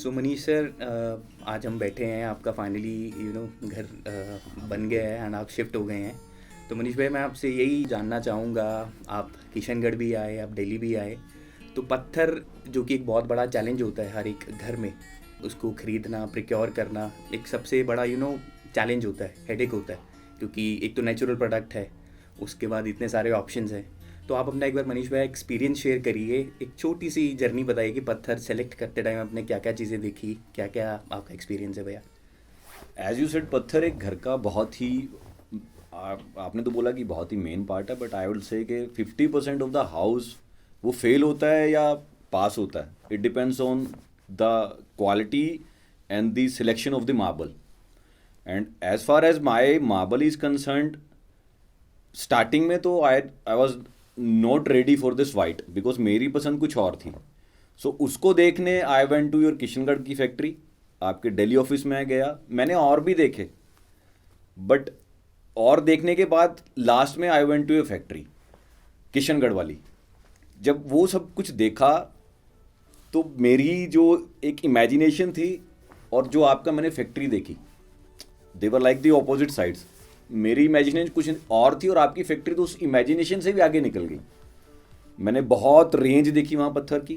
सो Manish sir, आज हम बैठे हैं, आपका फाइनली घर बन गया है एंड आप शिफ्ट हो गए हैं। तो मनीष भाई, मैं आपसे यही जानना चाहूँगा, आप किशनगढ़ भी आए, आप दिल्ली भी आए, तो पत्थर जो कि एक बहुत बड़ा चैलेंज होता है हर एक घर में, उसको ख़रीदना, प्रिक्योर करना एक सबसे बड़ा चैलेंज होता है, हेडेक होता है, क्योंकि एक तो नेचुरल प्रोडक्ट है, उसके बाद इतने सारे ऑप्शंस हैं। तो आप अपना एक बार मनीष भाई एक्सपीरियंस शेयर करिए, एक छोटी सी जर्नी बताइए कि पत्थर सेलेक्ट करते टाइम आपने क्या क्या चीज़ें देखी, क्या क्या आपका एक्सपीरियंस है भैया। एज यू सेड, पत्थर एक घर का बहुत ही आपने तो बोला कि बहुत ही मेन पार्ट है, बट आई वुड से कि 50% ऑफ द हाउस वो फेल होता है या पास होता है। It depends on the quality and the selection of the marble. And as far as my marble is concerned, starting में तो I was not ready for this white, because मेरी पसंद कुछ और थी। सो उसको देखने I went to your Kishangarh की फैक्ट्री, आपके दिल्ली ऑफिस में गया, मैंने और भी देखे, बट और देखने के बाद लास्ट में I went to your factory Kishangarh वाली। जब वो सब कुछ देखा तो मेरी जो एक इमेजिनेशन थी और जो आपका मैंने फैक्ट्री देखी, they were like the opposite sides. मेरी इमेजिनेशन कुछ और थी और आपकी फैक्ट्री तो उस इमेजिनेशन से भी आगे निकल गई। मैंने बहुत रेंज देखी वहाँ पत्थर की,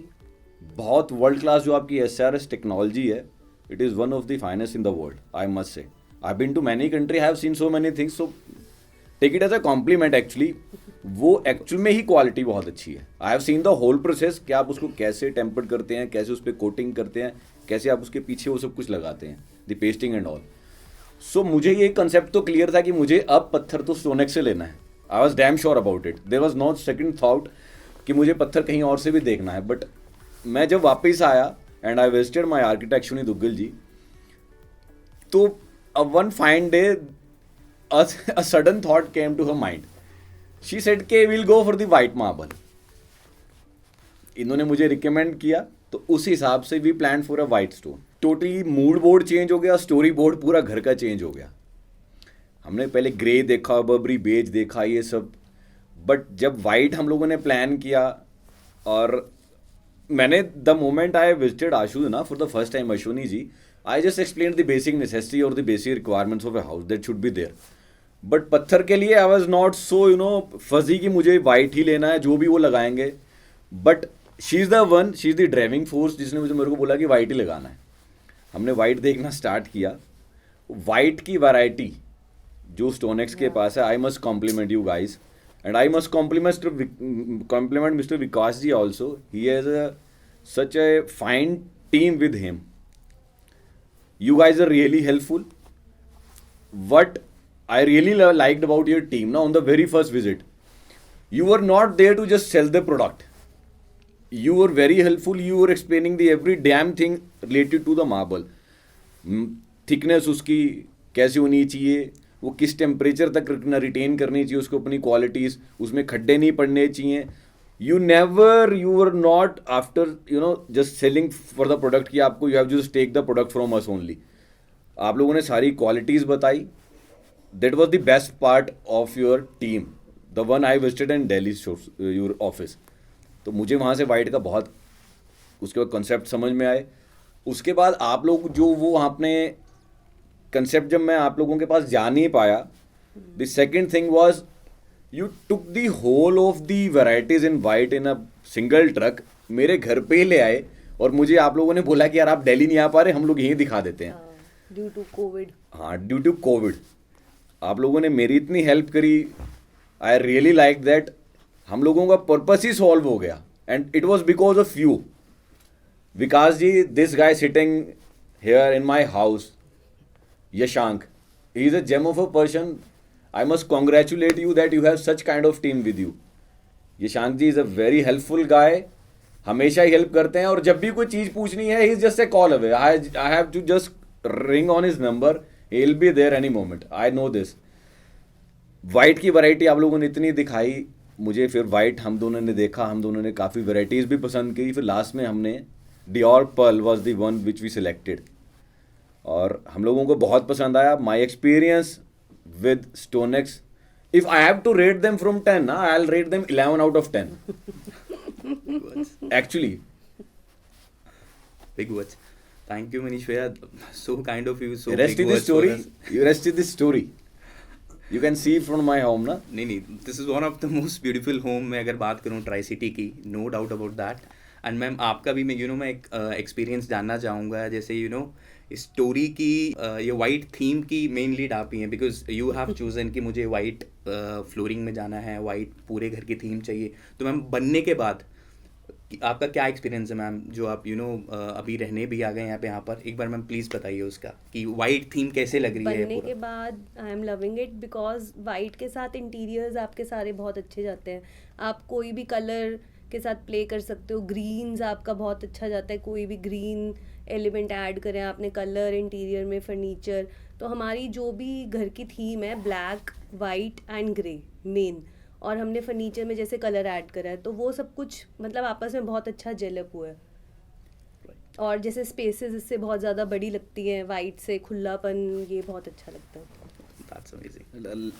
बहुत वर्ल्ड क्लास जो आपकी SRS टेक्नोलॉजी है, it is one of the finest in the world, I must say. I been to many country, I have seen so many things, so take it as a compliment. Actually वो actual में ही quality बहुत अच्छी है। I have seen the whole process कि आप उसको कैसे टेम्पर्ड करते हैं, कैसे उस पर कोटिंग करते हैं, कैसे आप उसके पीछे वो सब कुछ लगाते हैं, द पेस्टिंग एंड ऑल। सो मुझे ये कंसेप्ट तो क्लियर था कि मुझे अब पत्थर तो स्टोनेक्स से लेना है। I was damn sure about it, there was not second thought कि मुझे पत्थर कहीं और से भी देखना है। बट मैं जब वापस आया and I visited my architect Ashwini Duggal ji, तो one fine day a sudden thought came to her mind. She said कि we'll go for the white marble. इन्होंने मुझे रिकमेंड किया, तो उस हिसाब से we plan for a white stone. Totally mood board change हो गया, स्टोरी बोर्ड पूरा घर का चेंज हो गया। हमने पहले ग्रे देखा, बर्बरी बेज देखा, ये सब, बट जब वाइट हम लोगों ने प्लान किया, और मैंने the moment I visited Ashu ना for the first time, Ashwini ji, I just explain the basic necessity और the basic requirements of a house that should be there. But पत्थर के लिए I was not so fuzzy कि मुझे वाइट ही लेना है, जो भी वो लगाएंगे। But she is the one, she is the driving force जिसने मुझे मेरे को बोला कि वाइट ही लगाना है। हमने वाइट देखना स्टार्ट किया। वाइट की वैरायटी जो स्टोनेक्स के पास है, I must compliment you guys, and I must compliment mister Vikas ji also. He has such a fine team with him. You guys are really helpful. What I really liked about your team now on the very first visit, you were not there to just sell the product. You were very helpful. You were explaining the every damn thing related to the marble. Thickness उसकी कैसे होनी चाहिए, वो किस temperature तक रखना, retain करनी चाहिए उसको, अपनी क्वालिटीज़, उसमें खड्डे नहीं पड़ने चाहिए। You were not after just selling for the product कि आपको you have to just take the product from us only. आप लोगों ने सारी क्वालिटीज़ बताई. That was the best part of your team, the one I visited in Delhi your office. तो मुझे वहाँ से वाइट का बहुत उसके बाद कंसेप्ट समझ में आए। उसके बाद आप लोग जो वो आपने कंसेप्ट, जब मैं आप लोगों के पास जा नहीं पाया, the second thing was you took the whole of the varieties in white in a single truck, मेरे घर पे ही ले आए, और मुझे आप लोगों ने बोला कि यार आप दिल्ली नहीं आ पा रहे, हम लोग यहीं दिखा देते हैं। Due to COVID. हाँ, ड्यू टू कोविड आप लोगों ने मेरी इतनी हेल्प करी। I really like that. हम लोगों का पर्पस ही सॉल्व हो गया, and it was because of you. Vikas ji, this guy sitting here in my house, Yashank, he is a gem of a person. I must congratulate you that you have such kind of team with you. Yashank ji is a very helpful guy. हमेशा ही help करते हैं, और जब भी कोई चीज़ पूछनी है, he is just a call away. I have to just ring on his number. He will be there any moment. I know this. White की वैरायटी आप लोगों ने इतनी दिखाई मुझे, फिर वाइट हम दोनों ने देखा, हम दोनों ने काफ़ी वैरायटीज़ भी पसंद की। फिर लास्ट में हमने Dior Pearl was the one which we selected, और हम लोगों को बहुत पसंद आया. My experience with StoneX, if I have to rate them from 10, I'll rate them 11 out of 10. Actually. Big words. Thank you, Manish Bhaiya. So kind of you. So Rest big is the words for story. us. You rest is the story. You can see from my home, na. नहीं, this is one of the most beautiful home. मैं अगर बात करूँ tricity की, no doubt about that. And ma'am आपका भी मैं मैं एक एक्सपीरियंस जानना चाहूँगा. जैसे स्टोरी की ये वाइट थीम की मेन लीड आप ही हैं, बिकॉज यू हैव चूजन कि मुझे वाइट फ्लोरिंग में जाना है, वाइट पूरे घर की थीम चाहिए. तो मैम बनने के बाद आपका क्या एक्सपीरियंस है मैम, जो आप अभी रहने भी आ गए यहाँ पर, एक बार मैम प्लीज़ बताइए उसका कि वाइट थीम कैसे लग रही है बनने पूरा. के बाद I am loving it because white के साथ इंटीरियर्स आपके सारे बहुत अच्छे जाते हैं. आप कोई भी कलर के साथ प्ले कर सकते हो. ग्रीन्स आपका बहुत अच्छा जाता है, कोई भी ग्रीन एलिमेंट ऐड करें आपने कलर इंटीरियर में, फर्नीचर. तो हमारी जो भी घर की थीम है black, white and grey main, और हमने फर्नीचर में जैसे कलर ऐड करा है, तो वो सब कुछ मतलब आपस में बहुत अच्छा जेलअप हुआ है. और जैसे स्पेसेस इससे बहुत ज़्यादा बड़ी लगती हैं, वाइट से खुलापन, ये बहुत अच्छा लगता है. That's amazing.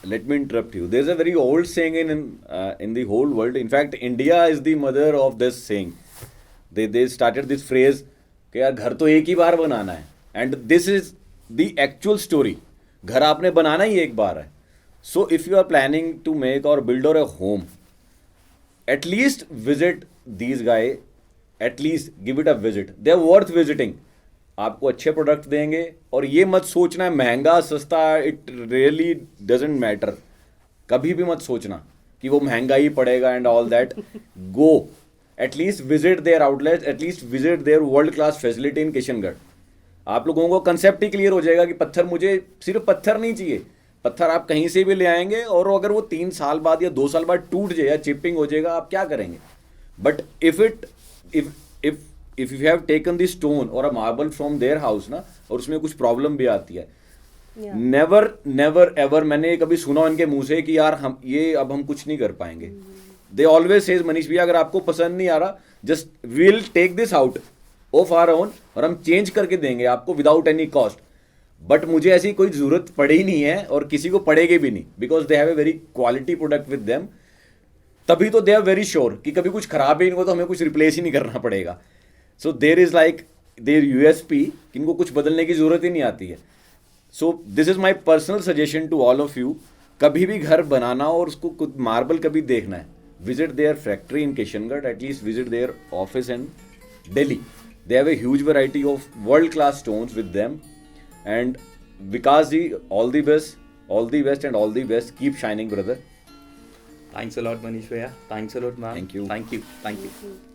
Let me interrupt you. There's a very old saying in the whole world. In fact, India is the mother of this saying. They started this phrase कि यार घर तो एक ही बार बनाना है. And this is the actual story. घर आपने बनाना ही एक बार है. So if you are planning to make or build or a home, at least visit these guys. At least give it a visit. They are worth visiting. आपको अच्छे product देंगे, और ये मत सोचना है महंगा सस्ता, इट रियली डजेंट मैटर. कभी भी मत सोचना कि वो महंगा ही पड़ेगा and all that. Go at least visit their outlet, at least visit their world class facility in Kishangarh. आप लोगों को कंसेप्ट ही क्लियर हो जाएगा कि पत्थर, मुझे सिर्फ पत्थर नहीं चाहिए. पत्थर आप कहीं से भी ले आएंगे, और अगर वो 3 साल बाद या 2 साल बाद टूट जाए या चिपिंग हो जाएगा, आप क्या करेंगे. But if you have taken the stone or a marble from their house ना, और उसमें कुछ प्रॉब्लम भी आती है, नेवर एवर मैंने कभी सुना उनके मुंह से कि यार अब हम कुछ नहीं कर पाएंगे. दे ऑलवेज सेज मनीष भैया अगर आपको पसंद नहीं आ रहा, just will take this out of our own, और हम चेंज करके देंगे आपको विदाउट एनी कॉस्ट. बट मुझे ऐसी कोई जरूरत पड़ी ही नहीं है, और किसी को पड़ेगी भी नहीं, because they have a very quality product with them. तभी तो दे आर वेरी श्योर कि कभी कुछ खराब ही नहीं हो तो हमें कुछ रिप्लेस ही नहीं करना पड़ेगा. So there is like their USP, इनको कुछ बदलने की जरूरत ही नहीं आती है. So this is my personal suggestion to all of you. कभी भी घर बनाना और उसको मार्बल कभी देखना है, visit their factory in Kishangarh, at least visit their office in Delhi. They have a huge variety of world class stones with them. And Vikas ji, all the best and all the best. Keep shining brother. Thanks a lot, Manish Bhaiya. Thanks a lot, ma'am. Thank you. Thank you. Thank you. Thank you.